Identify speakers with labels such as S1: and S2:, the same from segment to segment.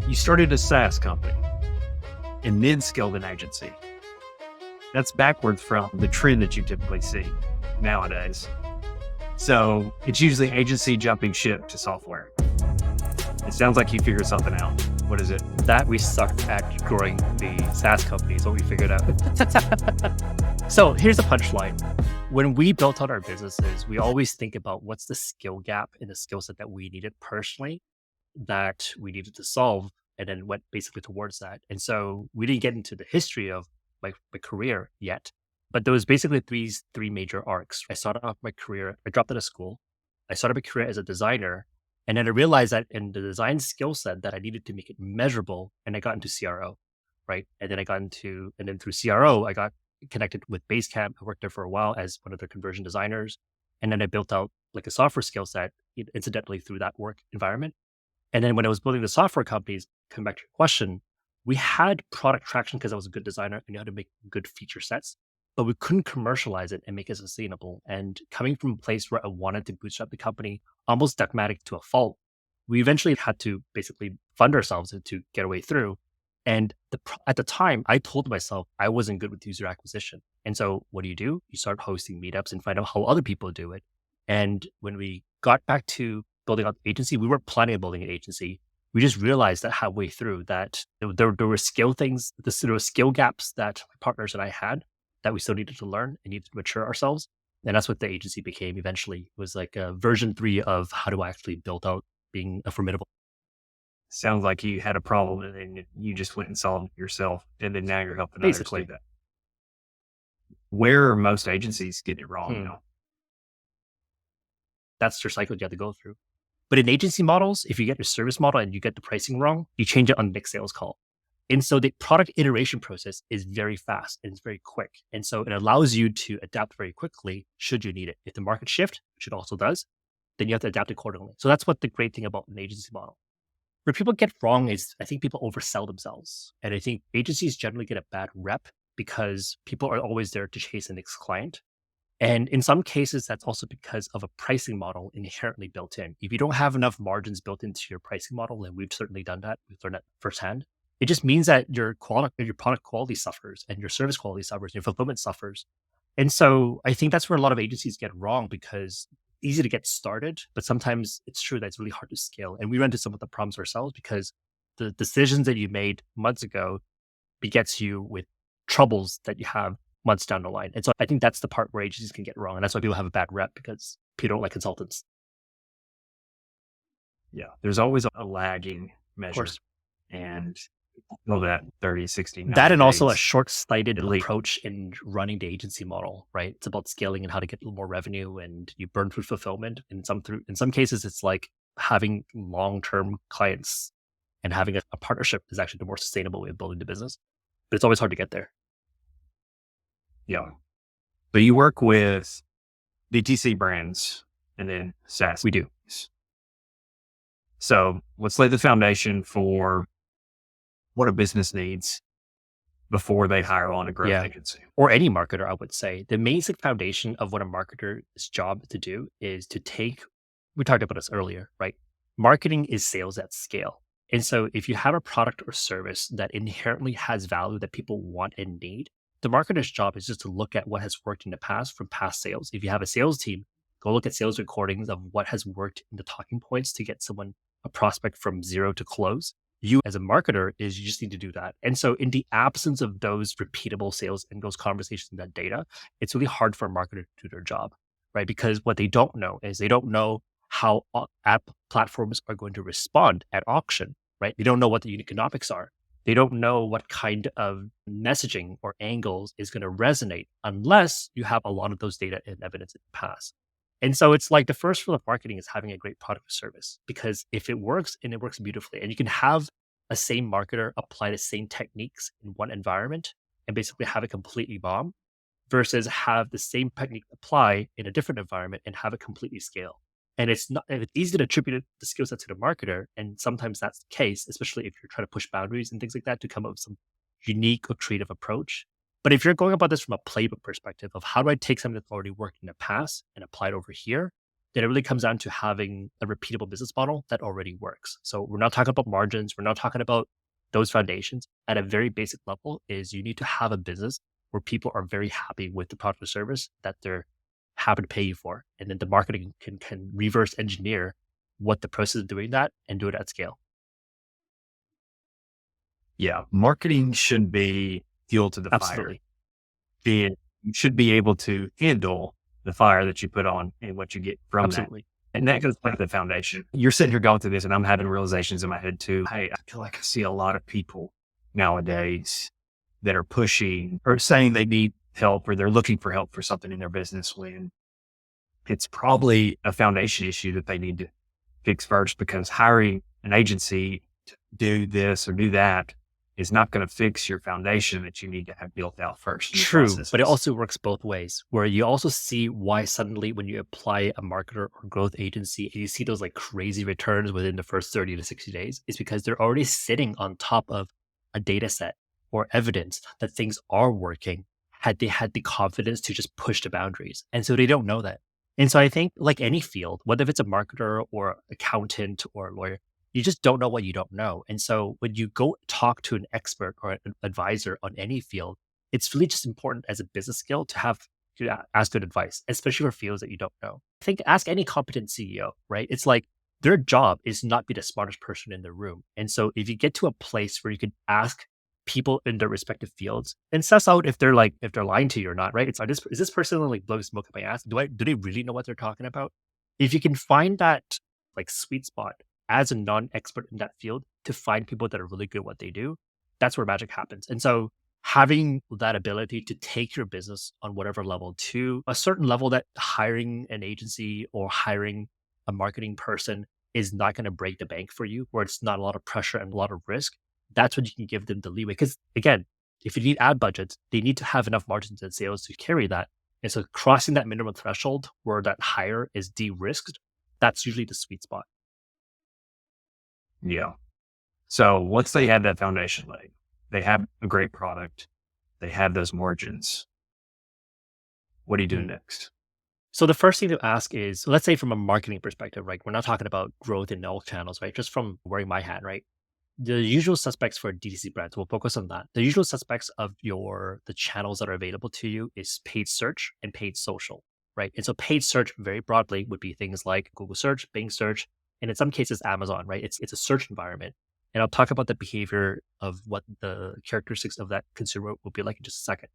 S1: You started a SaaS company and then scaled an agency. That's backwards from the trend that you typically see nowadays. So it's usually agency jumping ship to software. It sounds like you figured something out. What is it?
S2: That we sucked at growing the SaaS company is what we figured out. So here's the punchline. When we built out our businesses, we always think about what's the skill gap in the skill set that we needed personally that we needed to solve, and then went basically towards that. And so we didn't get into the history of my career yet, but there was basically three major arcs. I started off my career, I dropped out of school. I started my career as a designer. And then I realized that in the design skill set that I needed to make it measurable, and I got into CRO, right? And then through CRO, I got connected with Basecamp. I worked there for a while as one of their conversion designers. And then I built out like a software skill set, incidentally through that work environment. And then when I was building the software companies, coming back to your question, we had product traction because I was a good designer and knew how to make good feature sets, but we couldn't commercialize it and make it sustainable. And coming from a place where I wanted to bootstrap the company, almost dogmatic to a fault, we eventually had to basically fund ourselves to get a way through. And at the time, I told myself I wasn't good with user acquisition. And so what do? You start hosting meetups and find out how other people do it. And when we got back to building out the agency, we weren't planning on building an agency. We just realized that halfway through that there were skill things, there were skill gaps that my partners and I had that we still needed to learn and needed to mature ourselves. And that's what the agency became eventually. It was like a version 3 of how do I actually build out being a formidable.
S1: Sounds like you had a problem and then you just went and solved it yourself. And then now you're helping
S2: Basically.
S1: others do that. Where are most agencies getting it wrong?
S2: That's your cycle you have to go through. But in agency models, if you get your service model and you get the pricing wrong, you change it on the next sales call. And so the product iteration process is very fast and it's very quick. And so it allows you to adapt very quickly should you need it. If the market shift, which it also does, then you have to adapt accordingly. So that's what the great thing about an agency model. Where people get wrong is I think people oversell themselves. And I think agencies generally get a bad rep because people are always there to chase the next client. And in some cases, that's also because of a pricing model inherently built in. If you don't have enough margins built into your pricing model, and we've certainly done that, we've learned that firsthand, it just means that your product quality suffers and your service quality suffers, and your fulfillment suffers. And so I think that's where a lot of agencies get wrong because it's easy to get started, but sometimes it's true that it's really hard to scale. And we run into some of the problems ourselves because the decisions that you made months ago begets you with troubles that you have months down the line. And so I think that's the part where agencies can get wrong. And that's why people have a bad rep because people don't like consultants.
S1: Yeah. There's always a lagging measure. And that 30, 60, 90
S2: that and
S1: days.
S2: Also a short-sighted approach in running the agency model, right? It's about scaling and how to get a little more revenue, and you burn through fulfillment. In some cases, it's like having long-term clients and having a partnership is actually the more sustainable way of building the business. But it's always hard to get there.
S1: Yeah. But you work with DTC brands and then SaaS.
S2: We do.
S1: So let's lay the foundation for what a business needs before they hire on a growth agency.
S2: Or any marketer, I would say. The basic foundation of what a marketer's job to do is to we talked about this earlier, right? Marketing is sales at scale. And so if you have a product or service that inherently has value that people want and need, the marketer's job is just to look at what has worked in the past from past sales. If you have a sales team, go look at sales recordings of what has worked in the talking points to get someone a prospect from zero to close. You as a marketer you just need to do that. And so in the absence of those repeatable sales and those conversations and that data, it's really hard for a marketer to do their job, right? Because what they don't know is they don't know how app platforms are going to respond at auction, right? They don't know what the Unicornomics are. They don't know what kind of messaging or angles is going to resonate unless you have a lot of those data and evidence in the past. And so it's like the first rule of marketing is having a great product or service, because if it works and it works beautifully, and you can have a same marketer apply the same techniques in one environment and basically have it completely bomb versus have the same technique apply in a different environment and have it completely scale. And it's easy to attribute the skill set to the marketer. And sometimes that's the case, especially if you're trying to push boundaries and things like that to come up with some unique or creative approach. But if you're going about this from a playbook perspective of how do I take something that's already worked in the past and apply it over here, then it really comes down to having a repeatable business model that already works. So we're not talking about margins. We're not talking about those foundations. At a very basic level is you need to have a business where people are very happy with the product or service that they're happy to pay you for. And then the marketing can reverse engineer what the process of doing that and do it at scale.
S1: Yeah. Marketing should be fuel to the
S2: Absolutely.
S1: fire. You should be able to handle the fire that you put on and what you get from that.
S2: Absolutely.
S1: And that goes back to the foundation. You're sitting here going through this and I'm having realizations in my head too. Hey, I feel like I see a lot of people nowadays that are pushing or saying they need help or they're looking for help for something in their business when it's probably a foundation issue that they need to fix first, because hiring an agency to do this or do that is not going to fix your foundation that you need to have built out first.
S2: True, but it also works both ways, where you also see why suddenly when you apply a marketer or growth agency and you see those like crazy returns within the first 30 to 60 days, is because they're already sitting on top of a data set or evidence that things are working had they had the confidence to just push the boundaries. And so they don't know that. And so I think like any field, whether if it's a marketer or accountant or a lawyer, you just don't know what you don't know. And so when you go talk to an expert or an advisor on any field, it's really just important as a business skill to ask good advice, especially for fields that you don't know. I think ask any competent CEO, right? It's like their job is not be the smartest person in the room. And so if you get to a place where you can ask people in their respective fields and suss out if they're lying to you or not, right? Is this person like blowing smoke up my ass? Do they really know what they're talking about? If you can find that like sweet spot as a non-expert in that field to find people that are really good at what they do, that's where magic happens. And so having that ability to take your business on whatever level to a certain level that hiring an agency or hiring a marketing person is not going to break the bank for you, where it's not a lot of pressure and a lot of risk, that's when you can give them the leeway. Because again, if you need ad budgets, they need to have enough margins and sales to carry that. And so crossing that minimum threshold where that hire is de-risked, that's usually the sweet spot.
S1: Yeah. So once they have that foundation laid, they have a great product, they have those margins. What do you do next?
S2: So the first thing to ask is, let's say from a marketing perspective, right? We're not talking about growth in all channels, right? Just from wearing my hat, right? The usual suspects for DTC brands, we'll focus on that. The usual suspects of the channels that are available to you is paid search and paid social, right? And so paid search very broadly would be things like Google search, Bing search, and in some cases, Amazon, right? It's a search environment. And I'll talk about the behavior of what the characteristics of that consumer will be like in just a second.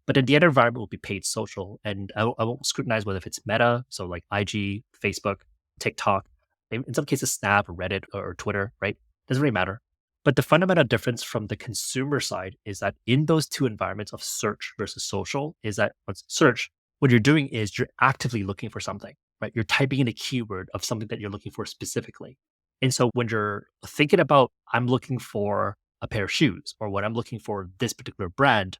S2: But then the other environment will be paid social. And I won't scrutinize whether if it's Meta, so like IG, Facebook, TikTok, in some cases, Snap or Reddit or Twitter, right? Doesn't really matter. But the fundamental difference from the consumer side is that in those two environments of search versus social is that on search, what you're doing is you're actively looking for something, right? You're typing in a keyword of something that you're looking for specifically. And so when you're thinking about, I'm looking for a pair of shoes, or when I'm looking for this particular brand,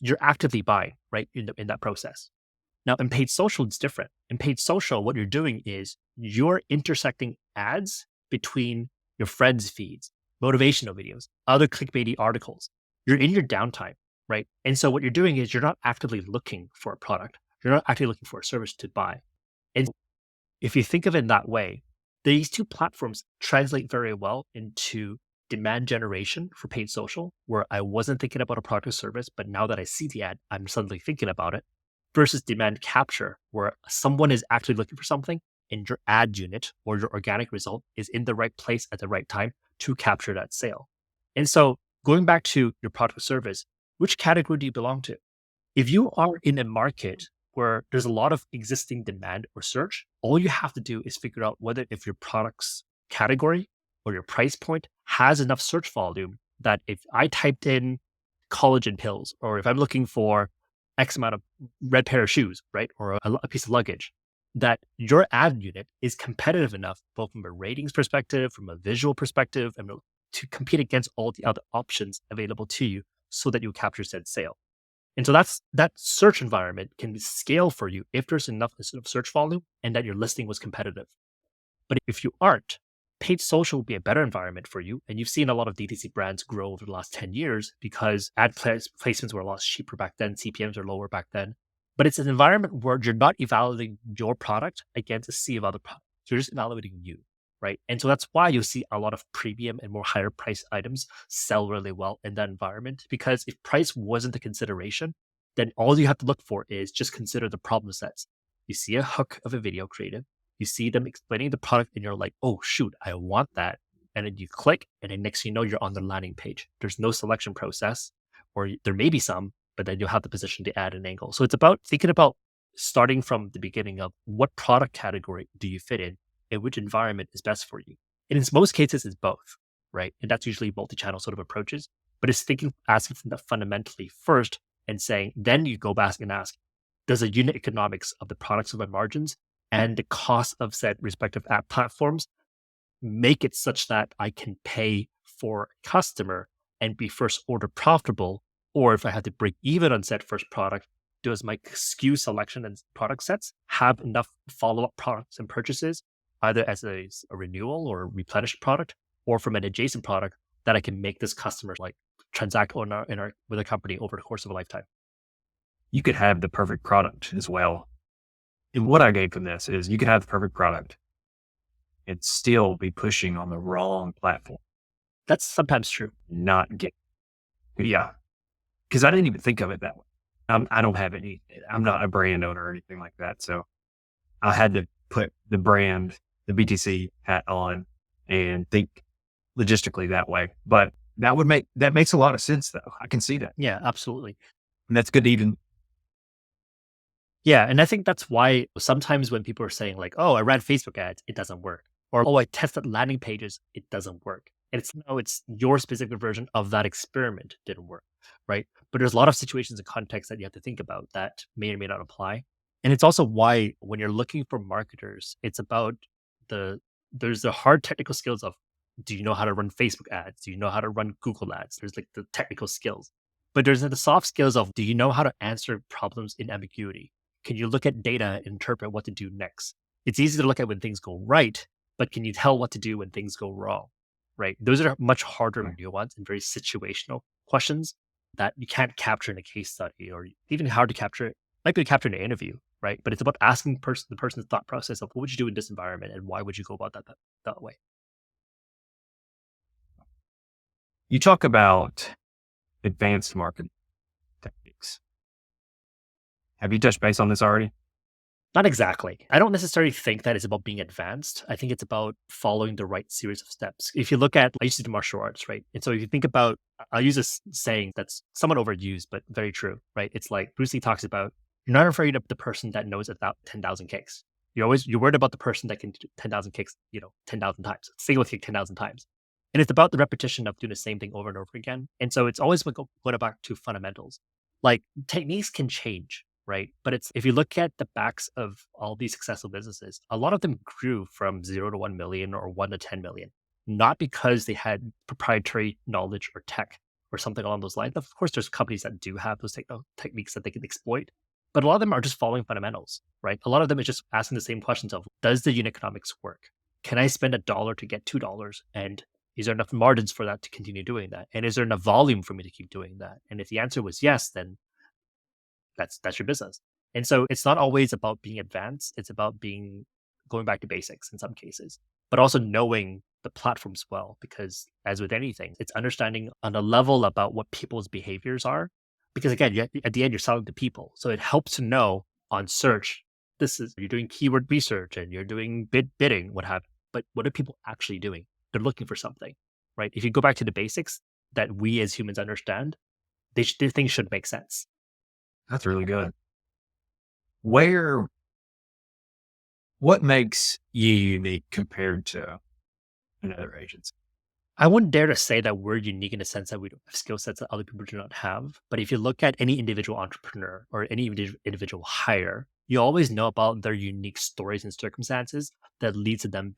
S2: you're actively buying, right? In that process. Now in paid social, it's different. In paid social, what you're doing is you're intersecting ads between your friends' feeds, motivational videos, other clickbaity articles. You're in your downtime, right? And so what you're doing is you're not actively looking for a product. You're not actively looking for a service to buy. And if you think of it in that way, these two platforms translate very well into demand generation for paid social, where I wasn't thinking about a product or service, but now that I see the ad, I'm suddenly thinking about it, versus demand capture, where someone is actually looking for something and your ad unit or your organic result is in the right place at the right time to capture that sale. And so going back to your product or service, which category do you belong to? If you are in a market where there's a lot of existing demand or search, all you have to do is figure out whether if your product's category or your price point has enough search volume that if I typed in collagen pills, or if I'm looking for X amount of red pair of shoes, right, or a piece of luggage, that your ad unit is competitive enough, both from a ratings perspective, from a visual perspective, and to compete against all the other options available to you so that you capture said sale. And so that search environment can scale for you if there's enough sort of search volume and that your listing was competitive. But if you aren't, paid social will be a better environment for you. And you've seen a lot of DTC brands grow over the last 10 years because ad placements were a lot cheaper back then. CPMs are lower back then. But it's an environment where you're not evaluating your product against a sea of other products. You're just evaluating you, right? And so that's why you'll see a lot of premium and more higher price items sell really well in that environment. Because if price wasn't the consideration, then all you have to look for is just consider the problem sets. You see a hook of a video creative, you see them explaining the product, and you're like, oh, shoot, I want that. And then you click, and then next thing you know, you're on the landing page. There's no selection process, or there may be some, but then you'll have the position to add an angle. So it's about thinking about starting from the beginning of what product category do you fit in and which environment is best for you. And in most cases, it's both, right? And that's usually multi-channel sort of approaches, but it's thinking, asking that fundamentally first and saying, then you go back and ask, does the unit economics of the products of my margins and the cost of said respective app platforms make it such that I can pay for a customer and be first order profitable? Or if I had to break even on said first product, does my SKU selection and product sets have enough follow-up products and purchases, either as a renewal or replenished product, or from an adjacent product that I can make this customer like transact with a company over the course of a lifetime?
S1: You could have the perfect product as well. And what I gained from this is you could have the perfect product and still be pushing on the wrong platform.
S2: That's sometimes true.
S1: Not get, yeah. Because I didn't even think of it that way. I don't have any, I'm not a brand owner or anything like that. So I had to put the brand, the BTC hat on and think logistically that way. But that makes a lot of sense though. I can see that.
S2: Yeah, absolutely.
S1: And that's good to even.
S2: Yeah. And I think that's why sometimes when people are saying like, oh, I ran Facebook ads, it doesn't work. Or, oh, I tested landing pages, it doesn't work. And it's your specific version of that experiment didn't work, right? But there's a lot of situations and contexts that you have to think about that may or may not apply. And it's also why when you're looking for marketers, it's about there's the hard technical skills of, do you know how to run Facebook ads? Do you know how to run Google ads? There's like the technical skills. But there's the soft skills of, do you know how to answer problems in ambiguity? Can you look at data and interpret what to do next? It's easy to look at when things go right, but can you tell what to do when things go wrong? Right? Those are much harder nuanced and very situational questions that you can't capture in a case study, or even hard to capture, might be captured in an interview, right? But it's about asking the person's thought process of what would you do in this environment and why would you go about that way?
S1: You talk about advanced marketing techniques. Have you touched base on this already?
S2: Not exactly. I don't necessarily think that it's about being advanced. I think it's about following the right series of steps. If you look at, I used to do martial arts, right? And so if you think about, I'll use this saying that's somewhat overused, but very true, right? It's like Bruce Lee talks about, you're not afraid of the person that knows about 10,000 kicks. You're worried about the person that can do 10,000 kicks, 10,000 times, single kick 10,000 times. And it's about the repetition of doing the same thing over and over again. And so it's always going back to fundamentals. Like techniques can change, right? But it's, if you look at the backs of all these successful businesses, a lot of them grew from 0 to 1 million or 1 to 10 million, not because they had proprietary knowledge or tech or something along those lines. Of course, there's companies that do have those techniques that they can exploit, but a lot of them are just following fundamentals, right? A lot of them is just asking the same questions of, does the unit economics work? Can I spend $1 to get $2? And is there enough margins for that to continue doing that? And is there enough volume for me to keep doing that? And if the answer was yes, then that's your business. And so it's not always about being advanced. It's about going back to basics in some cases, but also knowing the platforms well, because as with anything, it's understanding on a level about what people's behaviors are. Because again, at the end, you're selling to people. So it helps to know on search, you're doing keyword research and you're doing bidding, what have you. But what are people actually doing? They're looking for something, right? If you go back to the basics that we as humans understand, these things should make sense.
S1: That's really good. What makes you unique compared to another agency?
S2: I wouldn't dare to say that we're unique in the sense that we have skill sets that other people do not have. But if you look at any individual entrepreneur or any individual hire, you always know about their unique stories and circumstances that leads to them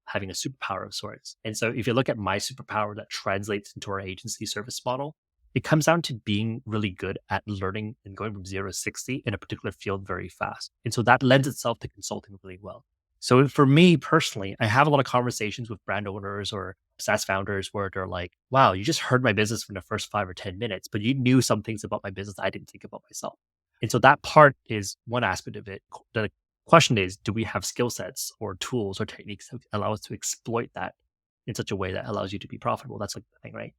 S2: having a superpower of sorts. And so if you look at my superpower that translates into our agency service model, it comes down to being really good at learning and going from 0 to 60 in a particular field very fast. And so that lends itself to consulting really well. So for me personally, I have a lot of conversations with brand owners or SaaS founders where they're like, wow, you just heard my business from the first 5 or 10 minutes, but you knew some things about my business I didn't think about myself. And so that part is one aspect of it. The question is, do we have skill sets or tools or techniques that allow us to exploit that in such a way that allows you to be profitable? That's like the thing, right?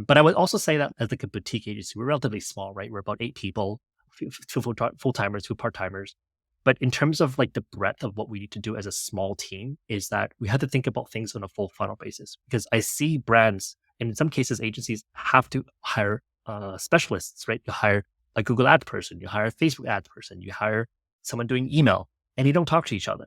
S2: But I would also say that as like a boutique agency, we're relatively small, right? We're about 8 people, two full-timers, 2 part-timers. But in terms of like the breadth of what we need to do as a small team is that we have to think about things on a full funnel basis, because I see brands, and in some cases, agencies have to hire specialists, right? You hire a Google ad person, you hire a Facebook ad person, you hire someone doing email, and you don't talk to each other.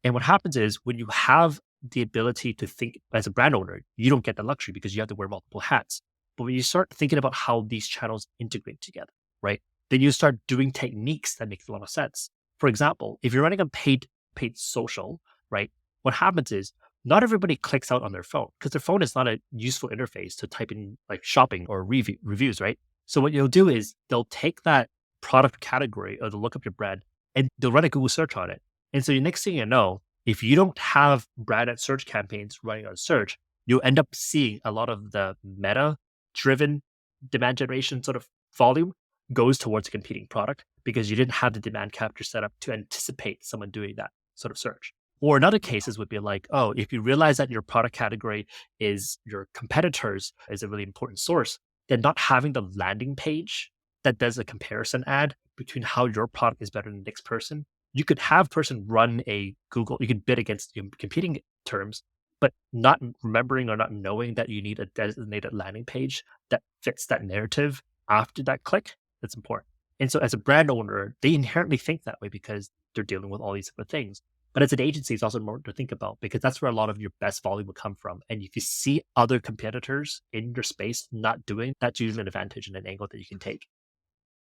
S2: And what happens is when you have the ability to think as a brand owner, you don't get the luxury because you have to wear multiple hats. But when you start thinking about how these channels integrate together, right? Then you start doing techniques that make a lot of sense. For example, if you're running a paid social, right? What happens is not everybody clicks out on their phone because their phone is not a useful interface to type in like shopping or reviews, right? So what you'll do is they'll take that product category or they'll look up your brand and they'll run a Google search on it. And so the next thing you know, if you don't have branded search campaigns running on search, you'll end up seeing a lot of the meta-driven demand generation sort of volume goes towards a competing product because you didn't have the demand capture set up to anticipate someone doing that sort of search. Or in other cases would be like, oh, if you realize that your product category is your competitors is a really important source, then not having the landing page that does a comparison ad between how your product is better than the next person, you could have person run a Google, you could bid against competing terms, but not remembering or not knowing that you need a designated landing page that fits that narrative after that click. That's important. And so as a brand owner, they inherently think that way because they're dealing with all these different things. But as an agency, it's also important to think about because that's where a lot of your best volume will come from. And if you see other competitors in your space not doing, that's usually an advantage and an angle that you can take.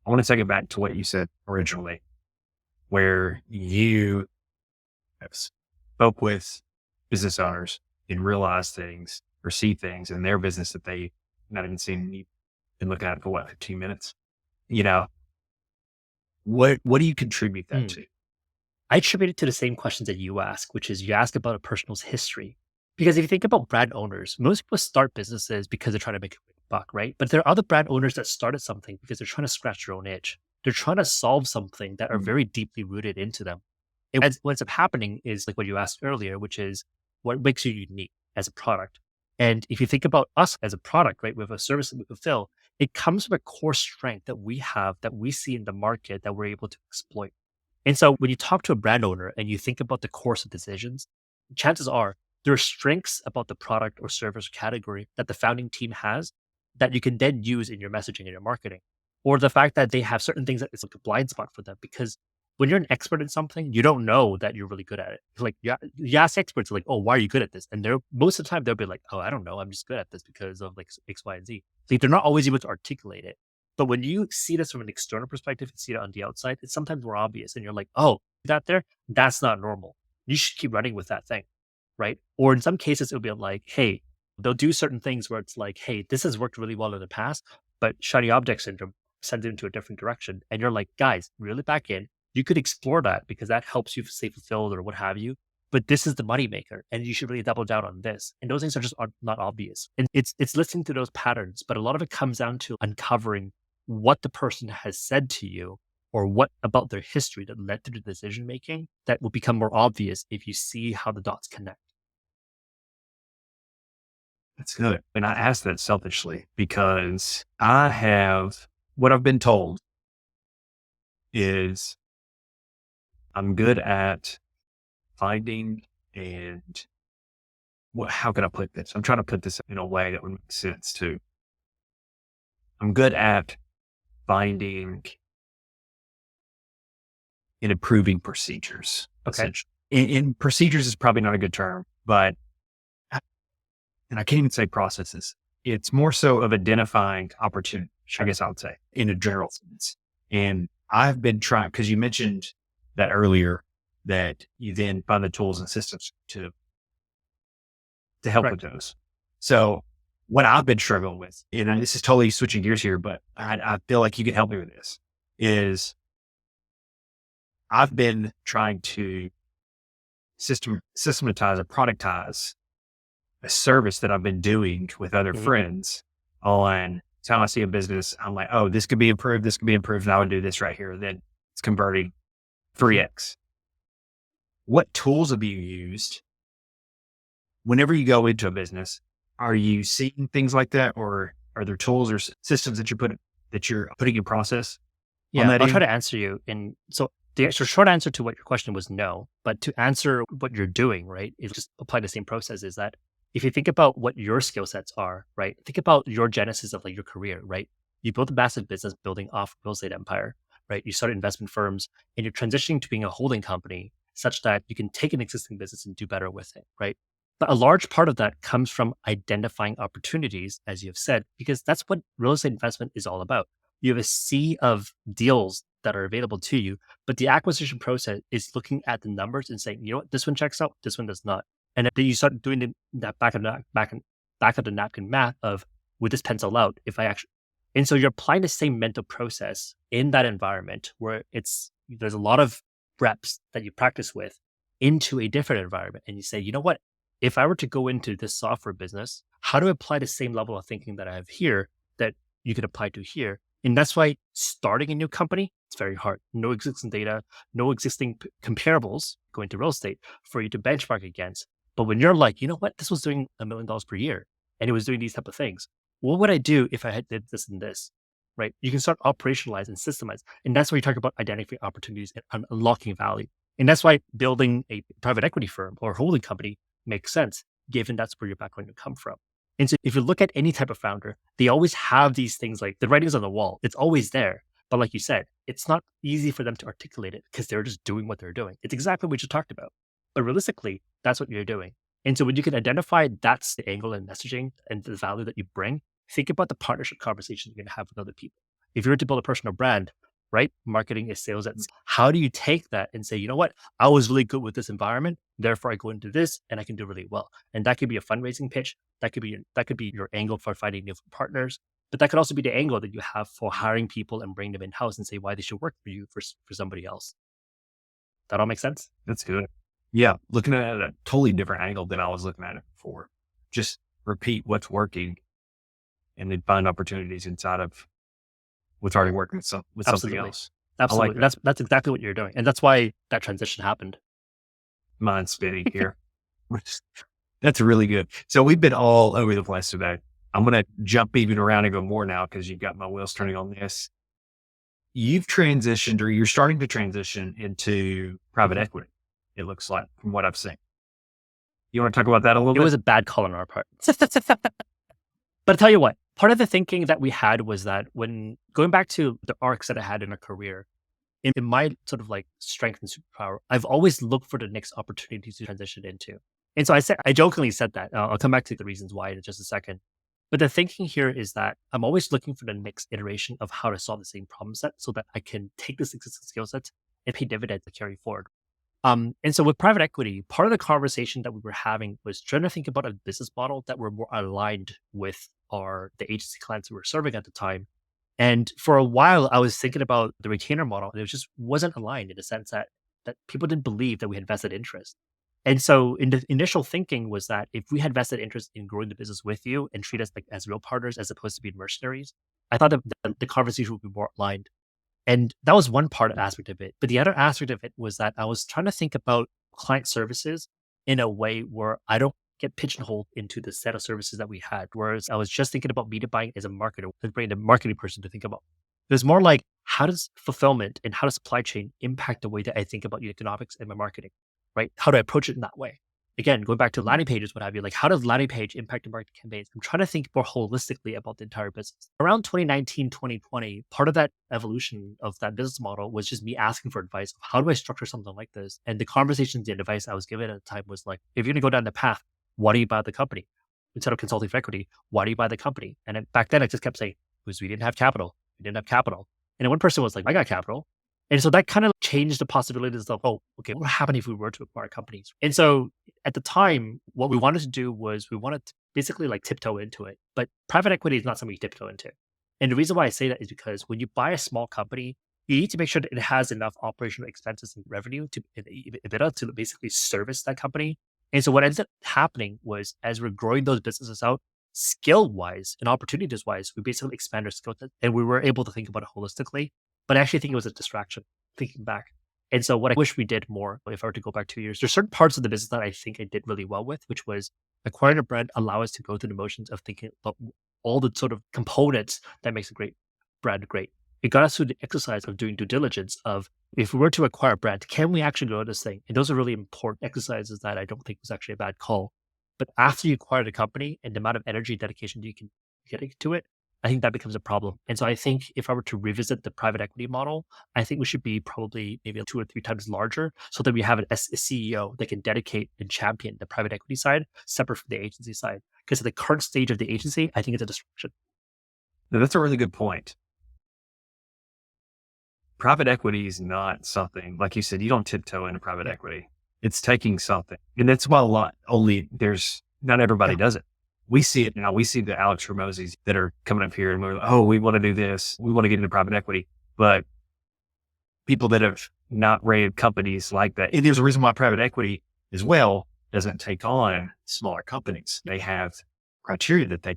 S1: I want to take it back to what you said originally, where you spoke with business owners and realize things or see things in their business that they not even seen. You've been looking at it for 15 minutes. You know, what do you contribute that to?
S2: I attribute it to the same questions that you ask, which is you ask about a person's history. Because if you think about brand owners, most people start businesses because they're trying to make a quick buck, right? But there are other brand owners that started something because they're trying to scratch their own itch. They're trying to solve something that are very deeply rooted into them. And what ends up happening is like what you asked earlier, which is what makes you unique as a product. And if you think about us as a product, right, with a service that we fulfill, it comes from a core strength that we have that we see in the market that we're able to exploit. And so when you talk to a brand owner and you think about the course of decisions, chances are there are strengths about the product or service category that the founding team has that you can then use in your messaging and your marketing. Or the fact that they have certain things that is like a blind spot for them. Because when you're an expert in something, you don't know that you're really good at it. Like you ask experts like, oh, why are you good at this? And they're most of the time they'll be like, oh, I don't know. I'm just good at this because of like X, Y, and Z. Like they're not always able to articulate it. But when you see this from an external perspective and see it on the outside, it's sometimes more obvious. And you're like, oh, that there, that's not normal. You should keep running with that thing, right? Or in some cases, it'll be like, hey, they'll do certain things where it's like, hey, this has worked really well in the past, but shiny object syndrome sends it into a different direction. And you're like, guys, reel it back in. You could explore that because that helps you stay fulfilled or what have you. But this is the moneymaker, and you should really double down on this. And those things are just not obvious. And it's listening to those patterns, but a lot of it comes down to uncovering what the person has said to you or what about their history that led to the decision making that will become more obvious if you see how the dots connect.
S1: That's good. And I ask that selfishly because what I've been told is I'm good at finding and how can I put this? I'm trying to put this in a way that would make sense too. I'm good at finding and improving procedures.
S2: Okay.
S1: In procedures is probably not a good term, but, and I can't even say processes. It's more so of identifying opportunity, I guess I would say, in a general sense. And I've been trying, because you mentioned that earlier, that you then find the tools and systems to help with those. So what I've been struggling with, and this is totally switching gears here, but I feel like you can help me with this, is I've been trying to systematize or productize a service that I've been doing with other friends on Time I see a business, I'm like, oh, this could be improved. This could be improved. And I would do this right here. Then it's converting 3x. What tools have you used whenever you go into a business? Are you seeing things like that, or are there tools or systems that you're putting in process on
S2: Yeah,
S1: that
S2: I'll try
S1: end?
S2: to answer you. And so the actual short answer to what your question was no, but to answer what you're doing, right, is just apply the same process. Is that if you think about what your skill sets are, right, think about your genesis of like your career, right? You built a massive business building off real estate empire, right? You started investment firms and you're transitioning to being a holding company such that you can take an existing business and do better with it, right? But a large part of that comes from identifying opportunities, as you have said, because that's what real estate investment is all about. You have a sea of deals that are available to you, but the acquisition process is looking at the numbers and saying, you know what, this one checks out, this one does not. And then you start doing that back of the napkin math of, would this pencil out if I actually, and so you're applying the same mental process in that environment where there's a lot of reps that you practice with into a different environment. And you say, you know what, if I were to go into this software business, how do I apply the same level of thinking that I have here that you could apply to here? And that's why starting a new company, it's very hard. No existing data, no existing comparables going to real estate for you to benchmark against. But when you're like, you know what, this was doing $1 million per year and it was doing these type of things. What would I do if I had did this and this? Right? You can start operationalize and systemize. And that's why you talk about identifying opportunities and unlocking value. And that's why building a private equity firm or holding company makes sense, given that's where your background will come from. And so if you look at any type of founder, they always have these things like the writing's on the wall. It's always there. But like you said, it's not easy for them to articulate it because they're just doing what they're doing. It's exactly what you talked about. But realistically, that's what you're doing. And so when you can identify that's the angle and messaging and the value that you bring, think about the partnership conversations you're going to have with other people. If you were to build a personal brand, right? Marketing is sales. How do you take that and say, you know what? I was really good with this environment. Therefore, I go into this and I can do really well. And that could be a fundraising pitch. That could be your angle for finding new partners. But that could also be the angle that you have for hiring people and bring them in house and say why they should work for you for somebody else. That all makes sense?
S1: That's good. Yeah. Looking at it at a totally different angle than I was looking at it before. Just repeat what's working and then find opportunities inside of what's already working with something
S2: Absolutely.
S1: else.
S2: Absolutely.
S1: Like
S2: that's exactly what you're doing. And that's why that transition happened.
S1: Mind spinning here. That's really good. So we've been all over the place today. I'm going to jump even around even more now because you've got my wheels turning on this. You've transitioned, or you're starting to transition into private equity, it looks like, from what I've seen. You want to talk about that a little bit?
S2: It was a bad call on our part. But I tell you what, part of the thinking that we had was that when going back to the arcs that I had in a career, in my sort of like strength and superpower, I've always looked for the next opportunity to transition into. And so I jokingly said that. I'll come back to the reasons why in just a second. But the thinking here is that I'm always looking for the next iteration of how to solve the same problem set so that I can take this existing skill set and pay dividends to carry forward. And so with private equity, part of the conversation that we were having was trying to think about a business model that were more aligned with the agency clients we were serving at the time. And for a while, I was thinking about the retainer model, and it just wasn't aligned in the sense that people didn't believe that we had vested interest. And so in the initial thinking was that if we had vested interest in growing the business with you and treat us like as real partners as opposed to being mercenaries, I thought that the conversation would be more aligned. And that was one part aspect of it. But the other aspect of it was that I was trying to think about client services in a way where I don't get pigeonholed into the set of services that we had. Whereas I was just thinking about media buying as a marketer, let's bring the marketing person to think about. There's more like, how does fulfillment and how does supply chain impact the way that I think about economics and my marketing, right? How do I approach it in that way? Again, going back to landing pages, what have you, like how does landing page impact the marketing campaigns? I'm trying to think more holistically about the entire business. Around 2019, 2020, part of that evolution of that business model was just me asking for advice. How do I structure something like this? And the conversations, the advice I was given at the time was like, if you're going to go down the path, why do you buy the company? Instead of consulting for equity, why do you buy the company? And back then I just kept saying, because we didn't have capital. We didn't have capital. And then one person was like, I got capital. And so that kind of changed the possibilities of, oh, okay, what would happen if we were to acquire companies? And so at the time, what we wanted to do was we wanted to basically like tiptoe into it. But private equity is not something you tiptoe into. And the reason why I say that is because when you buy a small company, you need to make sure that it has enough operational expenses and revenue to EBITDA to basically service that company. And so what ends up happening was as we're growing those businesses out, skill wise and opportunities wise, we basically expand our skill set and we were able to think about it holistically. But I actually think it was a distraction thinking back. And so what I wish we did more, if I were to go back 2 years, there's certain parts of the business that I think I did really well with, which was acquiring a brand allow us to go through the motions of thinking about all the sort of components that makes a great brand great. It got us through the exercise of doing due diligence of if we were to acquire a brand, can we actually grow this thing? And those are really important exercises that I don't think was actually a bad call. But after you acquire the company and the amount of energy and dedication you can get into it, I think that becomes a problem. And so I think if I were to revisit the private equity model, I think we should be probably maybe 2 or 3 times larger so that we have a CEO that can dedicate and champion the private equity side separate from the agency side. Because at the current stage of the agency, I think it's a distraction.
S1: Now, that's a really good point. Private equity is not something, like you said, you don't tiptoe into private equity. It's taking something. And that's why not everybody does it. We see it now. We see the Alex Ramosys that are coming up here and we're like, oh, we want to do this. We want to get into private equity. But people that have not rated companies like that, and there's a reason why private equity as well doesn't take on smaller companies. They have criteria that they,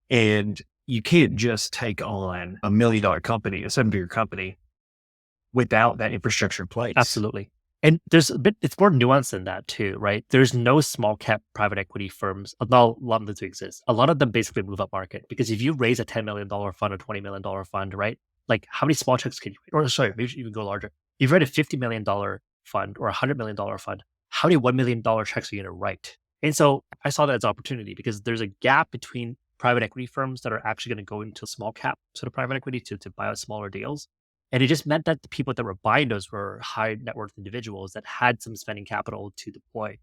S1: and you can't just take on $1 million company, a 7-figure company without that infrastructure in place.
S2: Absolutely. And it's more nuanced than that too, right? There's no small cap private equity firms, although a lot of them do exist. A lot of them basically move up market because if you raise a $10 million fund or $20 million fund, right? Like how many small checks can you, or sorry, maybe you should even go larger. If you write a $50 million fund or a $100 million fund, how many $1 million checks are you going to write? And so I saw that as opportunity because there's a gap between private equity firms that are actually going to go into small cap sort of private equity to buy out smaller deals. And it just meant that the people that were buying those were high net worth individuals that had some spending capital to deploy.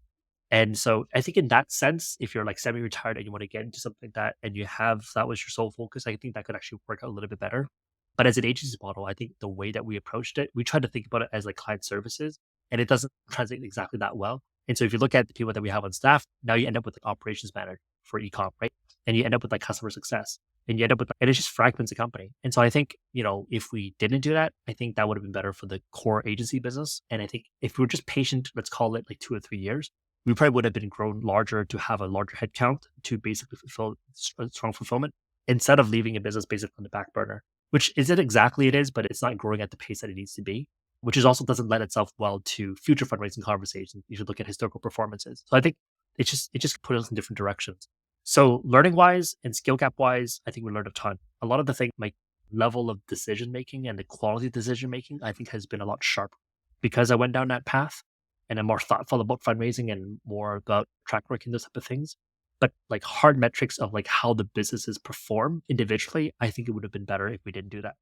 S2: And so I think in that sense, if you're like semi-retired and you want to get into something like that and that was your sole focus, I think that could actually work out a little bit better. But as an agency model, I think the way that we approached it, we tried to think about it as like client services and it doesn't translate exactly that well. And so if you look at the people that we have on staff, now you end up with like operations manager for e-com, right? And you end up with like customer success. And you end up with, and it just fragments the company. And so I think, if we didn't do that, I think that would have been better for the core agency business. And I think if we were just patient, let's call it like 2 or 3 years, we probably would have been grown larger to have a larger headcount to basically fulfill strong fulfillment instead of leaving a business basically on the back burner, which isn't exactly it is, but it's not growing at the pace that it needs to be, which is also doesn't lend itself well to future fundraising conversations. You should look at historical performances. So I think it just put us in different directions. So learning wise and skill gap wise, I think we learned a ton. A lot of the things, my level of decision making and the quality of decision making, I think has been a lot sharper because I went down that path and I'm more thoughtful about fundraising and more about track working, those type of things. But like hard metrics of like how the businesses perform individually, I think it would have been better if we didn't do that.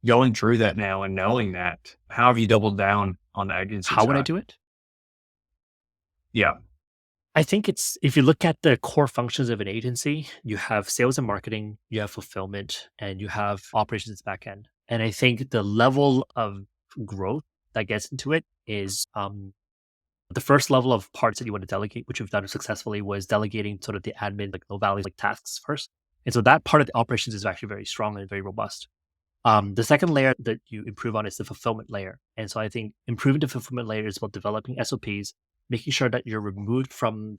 S1: Going through that now and knowing that, how have you doubled down on the agency
S2: How
S1: side?
S2: would I do it?
S1: Yeah.
S2: I think if you look at the core functions of an agency, you have sales and marketing, you have fulfillment, and you have operations back end. And I think the level of growth that gets into it is the first level of parts that you want to delegate, which we've done successfully, was delegating sort of the admin, like low value like tasks first. And so that part of the operations is actually very strong and very robust. The second layer that you improve on is the fulfillment layer. And so I think improving the fulfillment layer is about developing SOPs, making sure that you're removed from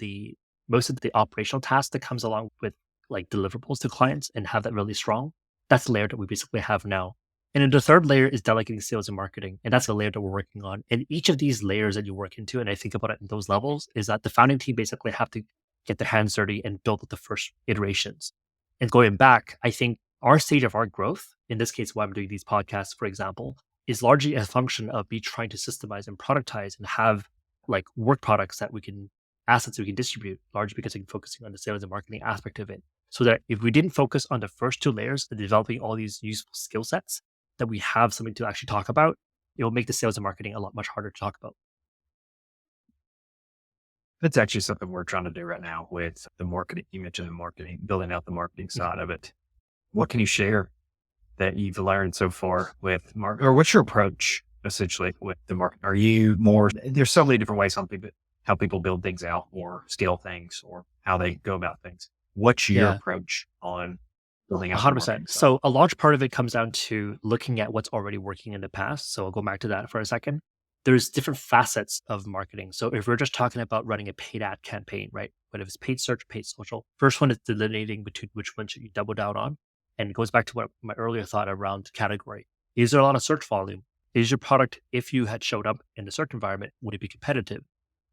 S2: most of the operational tasks that comes along with like deliverables to clients and have that really strong. That's the layer that we basically have now. And then the third layer is delegating sales and marketing. And that's the layer that we're working on. And each of these layers that you work into, and I think about it in those levels, is that the founding team basically have to get their hands dirty and build the first iterations. And going back, I think our stage of our growth, in this case, why I'm doing these podcasts, for example, is largely a function of me trying to systemize and productize and have like work products assets we can distribute, largely because I'm focusing on the sales and marketing aspect of it. So that if we didn't focus on the first 2 layers of developing all these useful skill sets, that we have something to actually talk about, it will make the sales and marketing a lot much harder to talk about.
S1: That's actually something we're trying to do right now with the marketing. You mentioned the marketing, building out the marketing side of it. What can you share that you've learned so far with marketing, or what's your approach essentially with the market? Are you more, there's so many different ways how people build things out or scale things or how they go about things. What's your approach on building out?
S2: 100%. So a large part of it comes down to looking at what's already working in the past. So I'll go back to that for a second. there's different facets of marketing. So if we're just talking about running a paid ad campaign, right? But if it's paid search, paid social, first one is delineating between which one should you double down on. And it goes back to what my earlier thought around category. Is there a lot of search volume? Is your product, if you had showed up in the search environment, would it be competitive?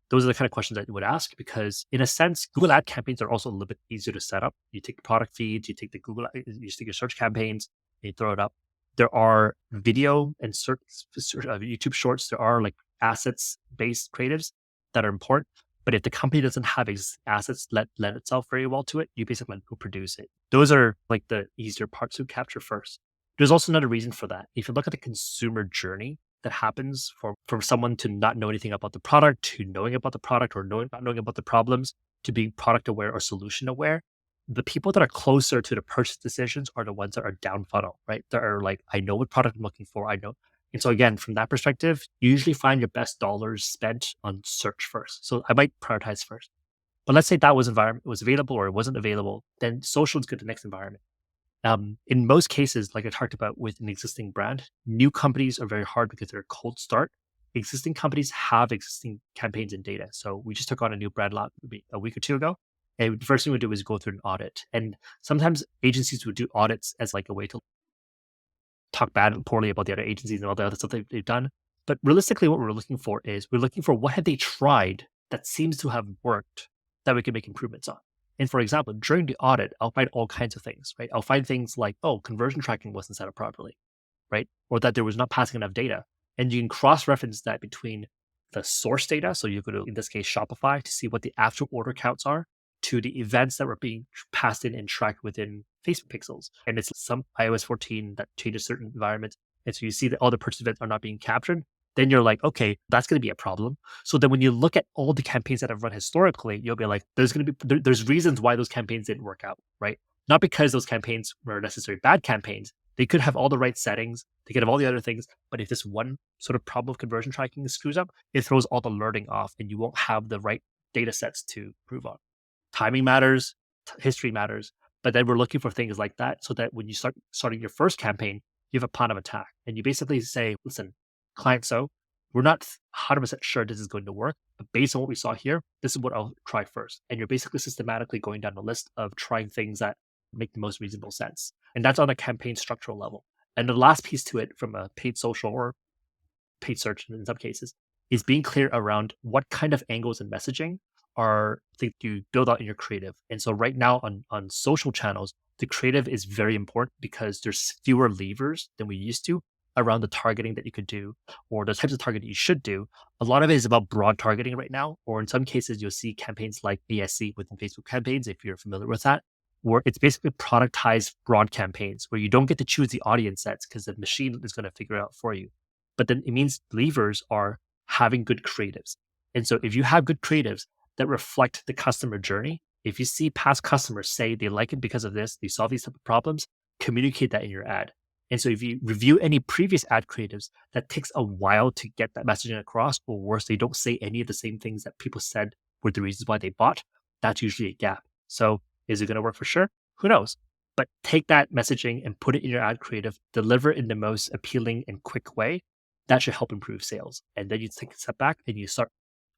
S2: Those are the kind of questions that you would ask because, in a sense, Google ad campaigns are also a little bit easier to set up. You take the product feeds, you take the you take your search campaigns, and you throw it up. There are video and YouTube shorts. There are like assets-based creatives that are important. But if the company doesn't have assets lend itself very well to it, you basically let go produce it. Those are like the easier parts to capture first. There's also another reason for that. If you look at the consumer journey that happens from someone to not know anything about the product to knowing about the product or not knowing about the problems to being product aware or solution aware, the people that are closer to the purchase decisions are the ones that are down funnel, right? That are like, I know what product I'm looking for. I know. And so again, from that perspective, you usually find your best dollars spent on search first. So I might prioritize first. But let's say that was available or it wasn't available, then social is good to the next environment. In most cases, like I talked about with an existing brand, new companies are very hard because they're a cold start. Existing companies have existing campaigns and data. So we just took on a new brand a week or two ago. And the first thing we do is go through an audit. And sometimes agencies would do audits as like a way to talk bad and poorly about the other agencies and all the other stuff they've done. But realistically, what we're looking for what have they tried that seems to have worked that we can make improvements on. And for example, during the audit, I'll find all kinds of things, right? I'll find things like, conversion tracking wasn't set up properly, right? Or that there was not passing enough data. And you can cross-reference that between the source data. So you go to, in this case, Shopify to see what the actual order counts are to the events that were being passed in and tracked within Facebook pixels. And it's some iOS 14 that changes certain environments. And so you see that all the purchase events are not being captured. Then you're like, okay, that's going to be a problem. So then when you look at all the campaigns that have run historically, you'll be like, there's reasons why those campaigns didn't work out, right? Not because those campaigns were necessarily bad campaigns. They could have all the right settings. They could have all the other things. But if this one sort of problem of conversion tracking screws up, it throws all the learning off and you won't have the right data sets to prove on. Timing matters, history matters. But then we're looking for things like that so that when you starting your first campaign, you have a plan of attack. And you basically say, listen, client, so we're not 100% sure this is going to work, but based on what we saw here, this is what I'll try first. And you're basically systematically going down the list of trying things that make the most reasonable sense. And that's on a campaign structural level. And the last piece to it from a paid social or paid search in some cases is being clear around what kind of angles and messaging are things you build out in your creative. And so right now on social channels, the creative is very important because there's fewer levers than we used to around the targeting that you could do or the types of targeting you should do. A lot of it is about broad targeting right now, or in some cases, you'll see campaigns like ASC within Facebook campaigns, if you're familiar with that, where it's basically productized broad campaigns where you don't get to choose the audience sets because the machine is going to figure it out for you. But then it means levers are having good creatives. And so if you have good creatives that reflect the customer journey, if you see past customers say they like it because of this, they solve these type of problems, communicate that in your ad. And so if you review any previous ad creatives, that takes a while to get that messaging across, or worse, they don't say any of the same things that people said were the reasons why they bought. That's usually a gap. So is it going to work for sure? Who knows? But take that messaging and put it in your ad creative, deliver it in the most appealing and quick way. That should help improve sales. And then you take a step back and you start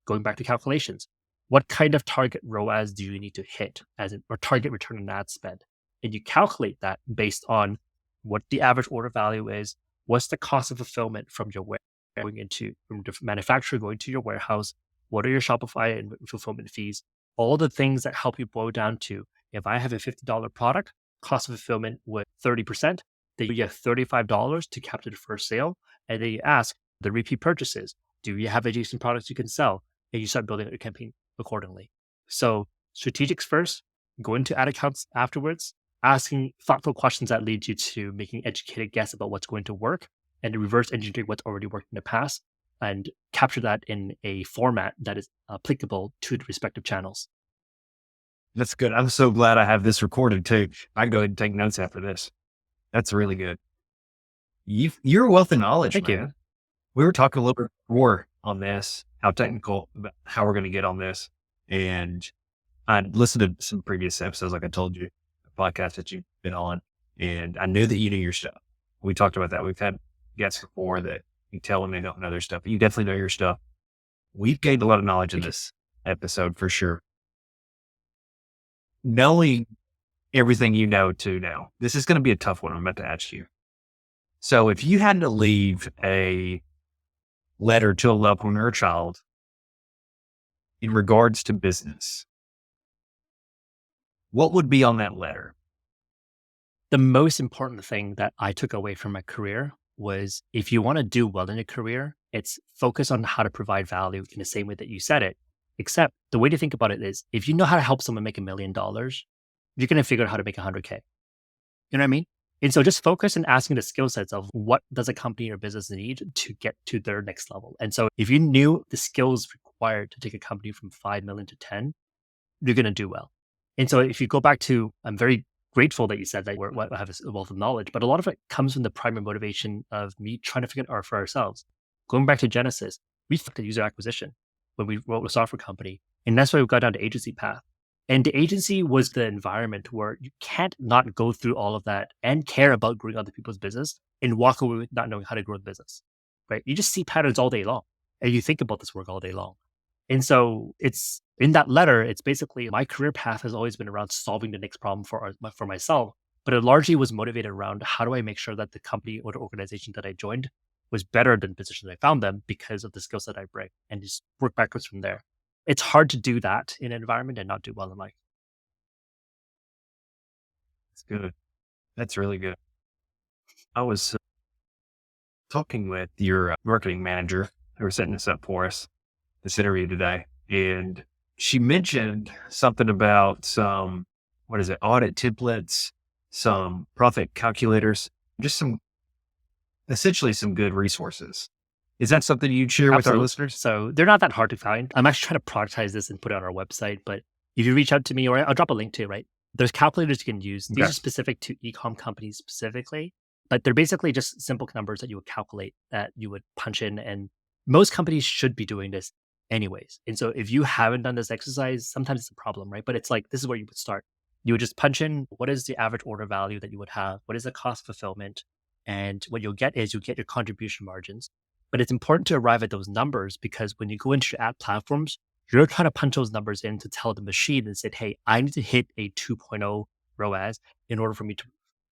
S2: going back to calculations. What kind of target ROAS do you need to hit or target return on ad spend? And you calculate that based on what the average order value is, what's the cost of fulfillment from your from the manufacturer going to your warehouse, what are your Shopify and fulfillment fees, all the things that help you boil down to, if I have a $50 product, cost of fulfillment with 30%, then you have $35 to capture the first sale. And then you ask the repeat purchases, do you have adjacent products you can sell? And you start building your campaign accordingly. So strategics first, go into ad accounts afterwards, asking thoughtful questions that lead you to making educated guess about what's going to work and reverse engineering what's already worked in the past and capture that in a format that is applicable to the respective channels.
S1: That's good. I'm so glad I have this recorded too. I can go ahead and take notes after this. That's really good. You're a wealth of knowledge.
S2: Thank
S1: you. We were talking a little bit more on this, how technical, about how we're going to get on this. And I listened to some previous episodes, like I told you, podcast that you've been on, and I knew that you knew your stuff. We talked about that. We've had guests before that, You tell them they don't know their stuff, but you definitely know your stuff. We've gained a lot of knowledge in this episode for sure. Knowing everything you know to now, this is going to be a tough one I'm about to ask you. So if you had to leave a letter to a loved one or a child in regards to business, what would be on that letter?
S2: The most important thing that I took away from my career was if you want to do well in a career, it's focus on how to provide value in the same way that you said it. Except the way to think about it is if you know how to help someone make $1 million, you're going to figure out how to make 100K. You know what I mean? And so just focus on asking the skill sets of what does a company or business need to get to their next level. And so if you knew the skills required to take a company from 5 million to 10, you're going to do well. And so if you go back to, I'm very grateful that you said that I have a wealth of knowledge, but a lot of it comes from the primary motivation of me trying to figure it out for ourselves. Going back to Genesis, we looked at user acquisition when we wrote a software company. And that's why we got down to agency path. And the agency was the environment where you can't not go through all of that and care about growing other people's business and walk away with not knowing how to grow the business, right? You just see patterns all day long and you think about this work all day long. And so it's in that letter, it's basically my career path has always been around solving the next problem for myself, but it largely was motivated around how do I make sure that the company or the organization that I joined was better than the position I found them because of the skill set I bring, and just work backwards from there. It's hard to do that in an environment and not do well in life.
S1: That's good. That's really good. I was talking with your marketing manager who was setting this up for us, this interview today, and she mentioned something about some, audit templates, some profit calculators, just essentially some good resources. Is that something you'd share with our listeners?
S2: So they're not that hard to find. I'm actually trying to productize this and put it on our website, but if you reach out to me, or I'll drop a link to it, right? There's calculators you can use. These are specific to e-com companies specifically, but they're basically just simple numbers that you would calculate, that you would punch in, and most companies should be doing this anyways. And so if you haven't done this exercise, sometimes it's a problem, right? But it's like, this is where you would start. You would just punch in what is the average order value that you would have, what is the cost of fulfillment, and what you'll get is you'll get your contribution margins. But it's important to arrive at those numbers because when you go into your ad platforms, you're trying to punch those numbers in to tell the machine and say, hey, I need to hit a 2.0 ROAS in order for me to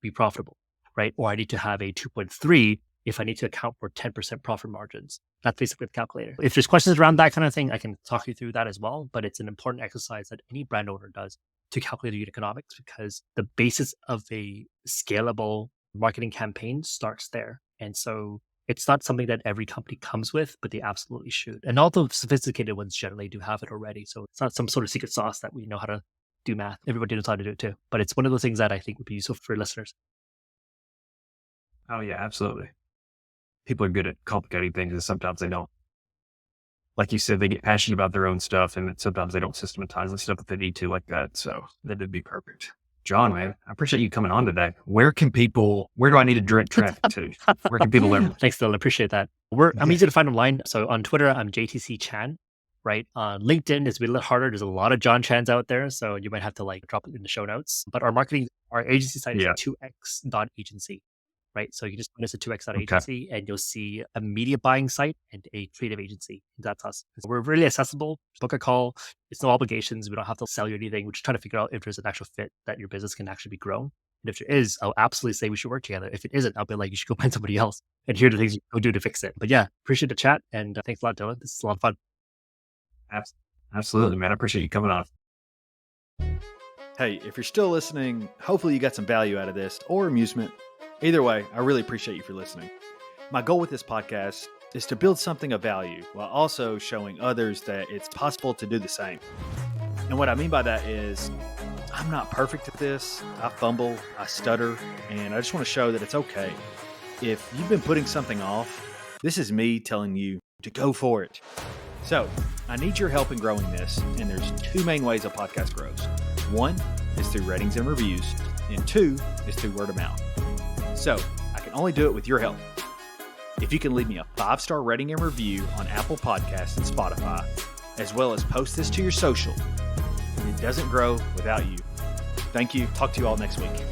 S2: be profitable, right? Or I need to have a 2.3 if I need to account for 10% profit margins. That's basically the calculator. If there's questions around that kind of thing, I can talk you through that as well. But it's an important exercise that any brand owner does to calculate unit economics, because the basis of a scalable marketing campaign starts there. And so it's not something that every company comes with, but they absolutely should. And all the sophisticated ones generally do have it already. So it's not some sort of secret sauce that we know how to do math. Everybody knows how to do it too. But it's one of those things that I think would be useful for listeners.
S1: Oh yeah, absolutely. People are good at complicating things and sometimes they don't. Like you said, they get passionate about their own stuff and sometimes they don't systematize the stuff that they need to like that. So that'd be perfect. John, man, I appreciate you coming on today. Where do I need to direct traffic to? Where can people learn?
S2: Thanks, Dylan. I appreciate that. I'm easy to find online. So on Twitter, I'm JTC Chan, right? On LinkedIn, it's a little harder. There's a lot of John Chans out there. So you might have to drop it in the show notes. But our agency site is 2x.agency, right? So you just find us at 2x.agency and you'll see a media buying site and a creative agency. That's us. So we're really accessible. Book a call. It's no obligations. We don't have to sell you anything. We're just trying to figure out if there's an actual fit that your business can actually be grown. And if there is, I'll absolutely say we should work together. If it isn't, I'll be like, you should go find somebody else. And here are the things you go do to fix it. But yeah, appreciate the chat. And thanks a lot, Dylan. This is a lot of fun.
S1: Absolutely, man. I appreciate you coming on.
S3: Hey, if you're still listening, hopefully you got some value out of this or amusement. Either way, I really appreciate you for listening. My goal with this podcast is to build something of value while also showing others that it's possible to do the same. And what I mean by that is I'm not perfect at this. I fumble, I stutter, and I just want to show that it's okay. If you've been putting something off, this is me telling you to go for it. So I need your help in growing this, and there's two main ways a podcast grows. One is through ratings and reviews, and two is through word of mouth. So I can only do it with your help. If you can leave me a 5-star rating and review on Apple Podcasts and Spotify, as well as post this to your social, it doesn't grow without you. Thank you. Talk to you all next week.